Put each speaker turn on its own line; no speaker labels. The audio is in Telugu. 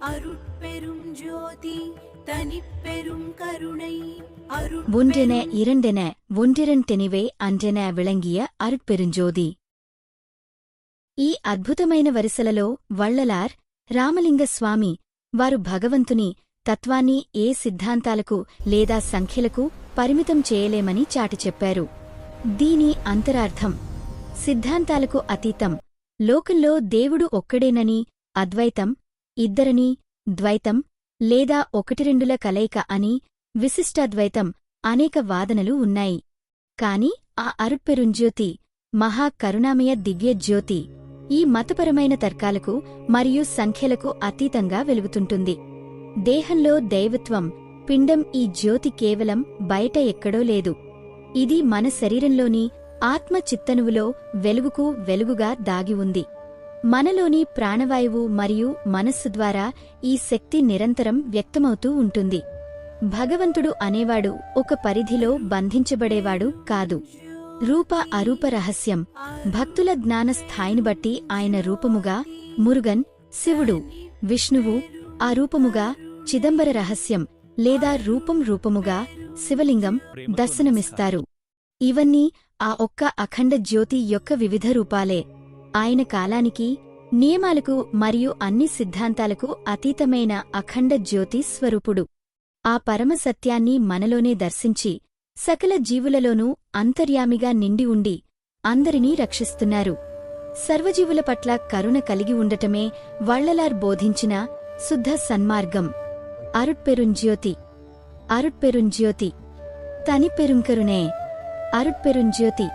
அருட்பெரும் ஜோதி தனிப்பெரும் கருணை
ஒன்றென இரண்டென ஒன்றிரண்டெனிவே அன்றென விளங்கிய అరుట్పెరుంజోతి. ఈ అద్భుతమైన వరుసలలో వள்ளలార్ రామలింగస్వామి వారు భగవంతుని తత్వాన్ని ఏ సిద్ధాంతాలకు లేదా సంఖ్యలకు పరిమితం చేయలేమని చాటి చెప్పారు. దీని అంతరార్థం సిద్ధాంతాలకు అతీతం, లోకంలో దేవుడు ఒక్కడేనని, అద్వైతం, ఇద్దరని, ద్వైతం లేదా ఒకటిరెండుల కలయిక అని, విశిష్టాద్వైతం అనేక వాదనలు ఉన్నాయి. కాని ఆ అరుట్పెరుంజ్యోతి మహా కరుణామయ దివ్యజ్యోతి ఈ మతపరమైన తర్కాలకు మరియు సంఖ్యలకు అతీతంగా వెలుగుతుంటుంది. దేహంలో దైవత్వం, పిండం ఈ జ్యోతి కేవలం బయట ఎక్కడో లేదు. ఇది మన శరీరంలోని ఆత్మ చిత్తనువులో వెలుగుకు వెలుగుగా దాగి ఉంది. మనలోని ప్రాణవాయువు మరియు మనస్సు ద్వారా ఈ శక్తి నిరంతరం వ్యక్తమవుతూ ఉంటుంది. భగవంతుడు అనేవాడు ఒక పరిధిలో బంధించబడేవాడు కాదు. రూప అరూప రహస్యం. భక్తుల జ్ఞాన స్థాయిని బట్టి ఆయన రూపముగా మురుగన్, శివుడు, విష్ణువు, ఆ రూపముగా చిదంబర రహస్యం లేదా రూపముగా శివలింగం దర్శనమిస్తారు. ఇవన్నీ ఆ ఒక్క అఖండ జ్యోతి యొక్క వివిధ రూపాలే. ఆయన కాలానికి, నియమాలకు మరియు అన్ని సిద్ధాంతాలకు అతీతమైన అఖండ జ్యోతి స్వరూపుడు. ఆ పరమసత్యాన్ని మనలోనే దర్శించి సకల జీవులలోనూ అంతర్యామిగా నిండి ఉండి అందరినీ రక్షిస్తున్నారు. సర్వజీవుల పట్ల కరుణ కలిగి ఉండటమే వள்ளలార్ బోధించిన శుద్ధ సన్మార్గం. అరుట్పెరుంజ్యోతి. అరుట్పెరుంజ్యోతి తనిపెరుంకరుణే. అరుట్పెరుంజ్యోతి.